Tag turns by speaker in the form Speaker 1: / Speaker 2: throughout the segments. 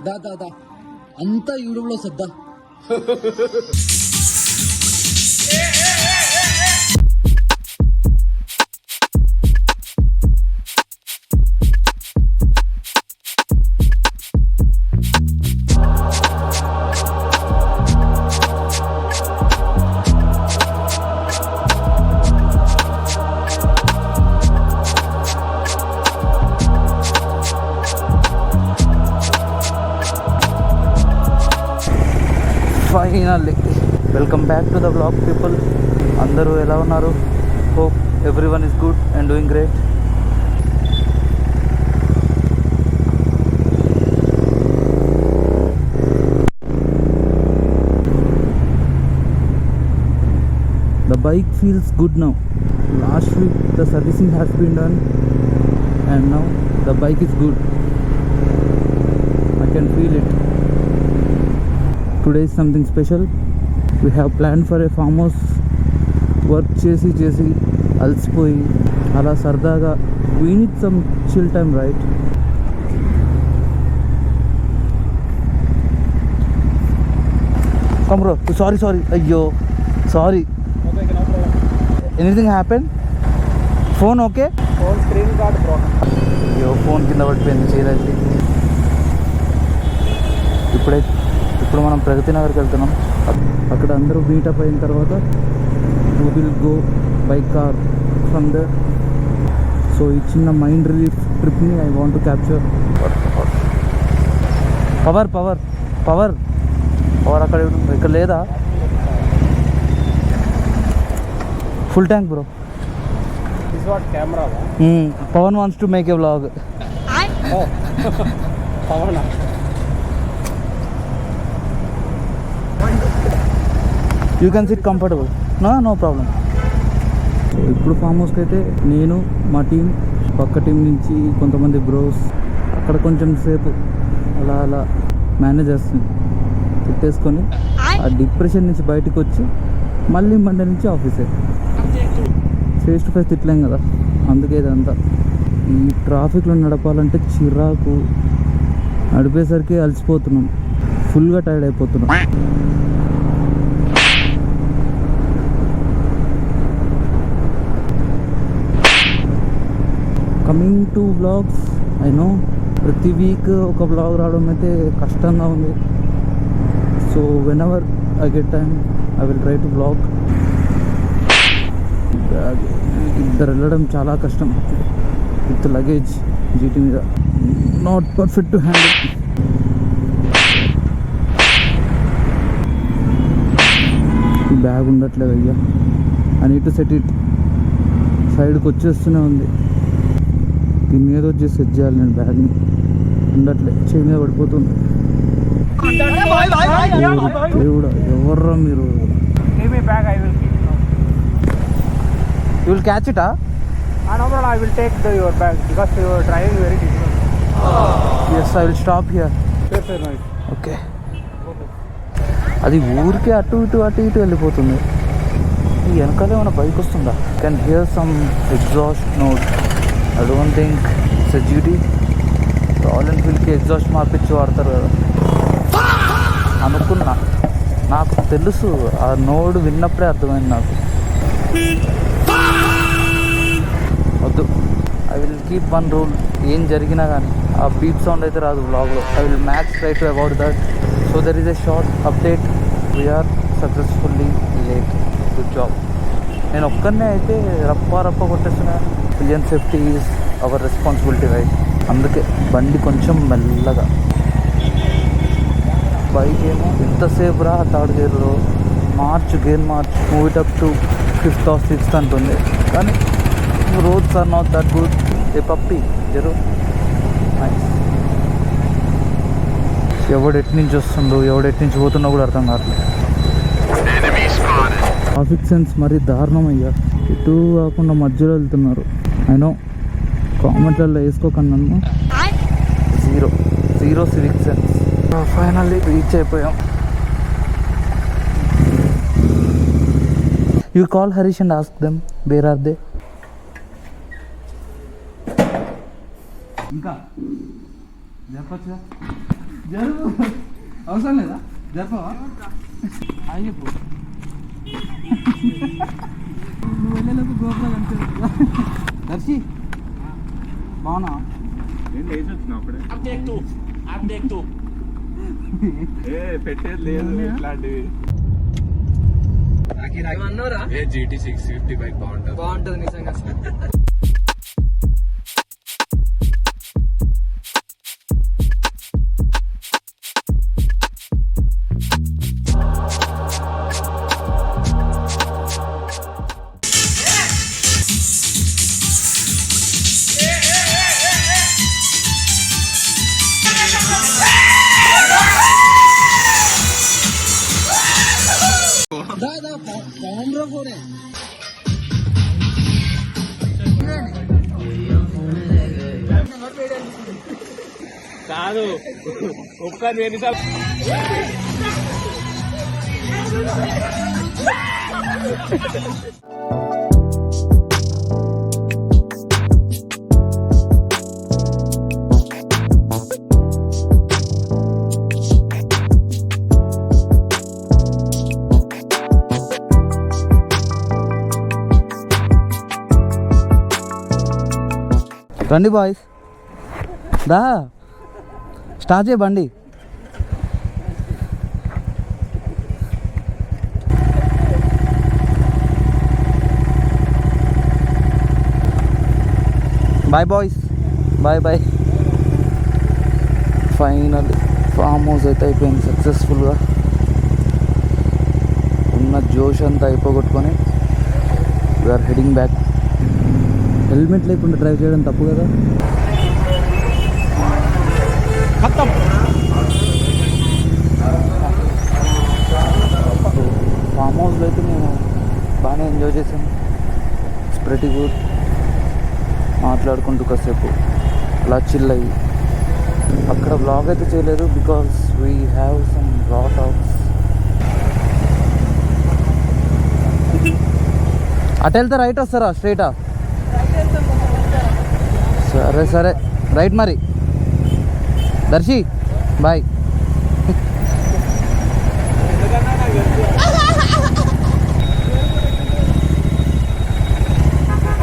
Speaker 1: దా అంతా యూట్యూబ్ లో సద్దా.
Speaker 2: Finally welcome back to the blog people. అందరూ ఎలా ఉన్నారు? Hope everyone is good and doing great. The bike feels good now. Last week the servicing has been done and now the bike is good. I can feel it. Today is something special. We have planned for a farm house. Work చేసి అలసిపోయి అలా సరదాగా we need some chill time, right? Come bro. Sorry. అయ్యో sorry. Anything happened? Phone okay?
Speaker 1: Phone screen guard broken.
Speaker 2: అయ్యో phone కింద పడిపోయింది చేయలేదు. ఇప్పుడు మనం ప్రగతి నగర్కి వెళ్తున్నాం. అక్కడ అందరూ మీటప్ అయిన తర్వాత we will go by car from there. So ఈ చిన్న మైండ్ రిలీఫ్ ట్రిప్ని I want to capture. Power అక్కడ ఇక్కడ లేదా? Full tank bro.
Speaker 1: This what camera?
Speaker 2: Pavan wants to make a vlog.
Speaker 1: Pavan
Speaker 2: you can sit comfortable. No problem. ఇప్పుడు farm హౌస్కి అయితే నేను మా టీం పక్క టీం నుంచి కొంతమంది బ్రోస్ అక్కడ కొంచెం సేపు అలా మేనేజర్స్ని పెట్టేసుకొని ఆ డిప్రెషన్ నుంచి బయటకు వచ్చి మళ్ళీ మండే నుంచి ఆఫీసే. ఫేస్ టు ఫేస్ తిట్టలేం కదా, అందుకే ఇదంతా. ఈ ట్రాఫిక్లో నడపాలంటే చిరాకు, నడిపేసరికి అలసిపోతున్నాం, ఫుల్గా టైర్డ్ అయిపోతున్నాం. Coming to vlogs, I know ప్రతి వీక్ ఒక వ్లాగ్ రావడం అయితే కష్టంగా ఉంది. So when ever I get time I will try to vlog. ఇద్దరు వెళ్ళడం చాలా కష్టం విత్ లగేజ్ జీటీ మీద, నాట్ పర్ఫెక్ట్ టు హ్యాండిల్. ఈ బ్యాగ్ ఉండట్లేదు అయ్యా, I need to set it. సైడ్కి వచ్చేస్తూనే ఉంది, దీన్ని ఏదో చేసి సెట్ చేయాలి. నేను బ్యాగ్ని ఉండట్లే, చేయి మీద పడిపోతుంది. దేవుడా ఎవర్రా మీరు? యూ విల్ క్యాచ్ ఇటా?
Speaker 1: No problem, I will take your bag because you are driving very difficult.
Speaker 2: Yes, I will stop here.
Speaker 1: Sure, nice.
Speaker 2: Okay. అది ఊరికే అటు ఇటు వెళ్ళిపోతుంది. ఈ వెనకాల ఏమైనా బైక్ వస్తుందా? Can hear some exhaust note. I don't think it's a GT. Royal ఎన్ఫీల్డ్కి ఎగ్జాస్ట్ మార్పించి వాడతారు కదా అనుకున్నా. నాకు తెలుసు, ఆ నోడ్ విన్నప్పుడే అర్థమైంది నాకు. వద్దు, I will keep one rule. ఏం జరిగినా కానీ ఆ బీప్ సౌండ్ అయితే రాదు వ్లాగ్లో. I will max try to avoid that. So there is a short update. We are successfully late. Good job. నేను ఒక్కనే అయితే రప్ప కొట్టేస్తున్నా. Pillion safety is our responsibility, right? అందుకే బండి కొంచెం మెల్లగా. బైక్ ఏమో ఎంతసేపు రా థర్డ్ గేర్లో గేర్ మార్చ్ move it up to 5th or 6th అంటుంది. కానీ roads are not that good. ఏ పప్పి జరు నైస్. ఎవడు ఎటు నుంచి వస్తుండో ఎవడు ఎటు నుంచి పోతుండో కూడా అర్థం కావట్లేదు. ట్రాఫిక్ సెన్స్ మరీ దారుణం అయ్యా. ఇటు కాకుండా మధ్యలో వెళ్తున్నారు. అయినో కామెంట్లలో వేసుకోకండి నన్ను. Zero civic sense. Finally reach అయిపోయాం. You call Harish and ask them where are they. ఇంకా జరపచ్చుగా జరుపు అవసరం లేదా జరపవా అది చెప్పు నువ్వు వెళ్ళేలోపు గోపురం కనిపిస్తుందా దర్శి బాగున్నా
Speaker 3: నేను లేచి వచ్చిన అప్పుడే పెట్టేది లేదు ఇట్లాంటివి GT 650 బైక్ బాగుంటుంది
Speaker 1: నిజంగా
Speaker 3: కాదు ఒక్కరు ఎన్నిసార్లు
Speaker 2: రండి బాయ్స్ దా స్టార్ట్ చేయ బండి bye boys bye bye final farm house అయితే అయిపోయింది సక్సెస్ఫుల్గా ఉన్న జోష్ అంతా అయిపోగొట్టుకొని వీఆర్ హెడింగ్ బ్యాక్ హెల్మెట్ లేకుండా డ్రైవ్ చేయడం తప్పు కదా ఫామ్ హౌస్లో అయితే నేను బాగానే ఎంజాయ్ చేశాను ఇట్స్ ప్రెటీ గుడ్ మాట్లాడుకుంటూ కాసేపు అలా చిల్ అయ్యి అక్కడ బ్లాగ్ అయితే చేయలేదు బికాస్ వీ హ్యావ్ సమ్ రా టాక్స్ అటు వెళ్తే రైట్ వస్తారా స్ట్రైటా సరే సరే రైట్ మరి దర్శి బాయ్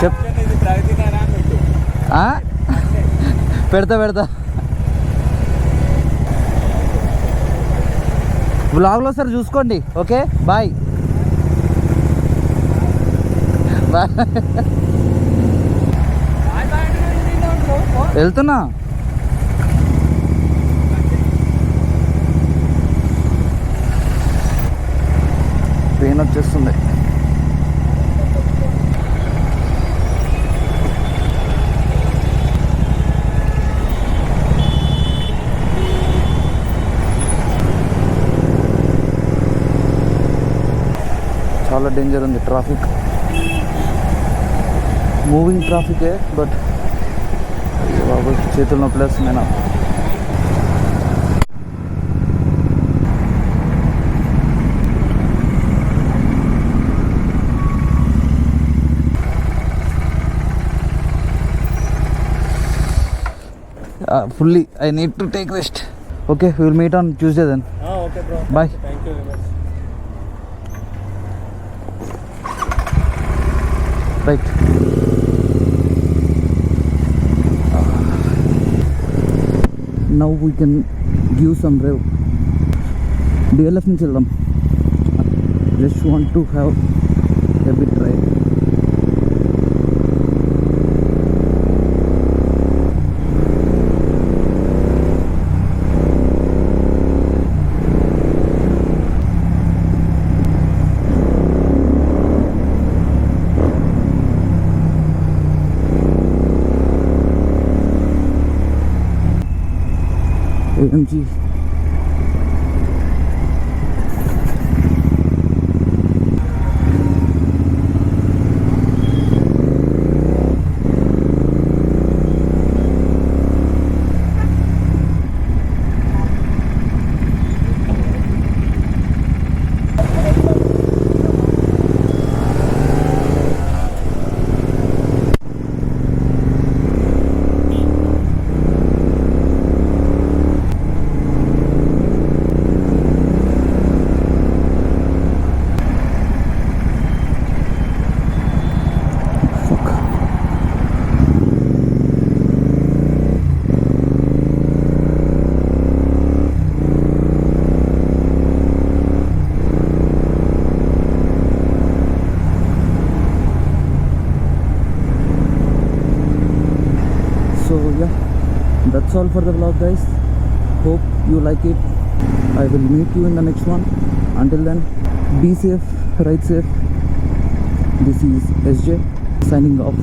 Speaker 2: చెప్ పెడతా పెడతా వ్లాగ్లో సార్ చూసుకోండి ఓకే బాయ్ బాయ్ వెళ్తున్నా పెయిన్ వచ్చేస్తుంది చాలా డేంజర్ ఉంది ట్రాఫిక్ మూవింగ్ ట్రాఫికే బట్ బాబు చేతులు నొప్పులు వస్తున్నాయి నాకు fully I need to take rest. Okay, we will meet on Tuesday then.
Speaker 3: Okay bro
Speaker 2: Bye.
Speaker 3: Thank you very much
Speaker 2: Right. Now we can give some rev. DLF నుంచి వెళ్దాం. Just want to have a bit ride. AMG. So yeah, that's all for the vlog, guys. Hope you like it. I will meet you in the next one. Until then, be safe, ride safe. This is SJ signing off.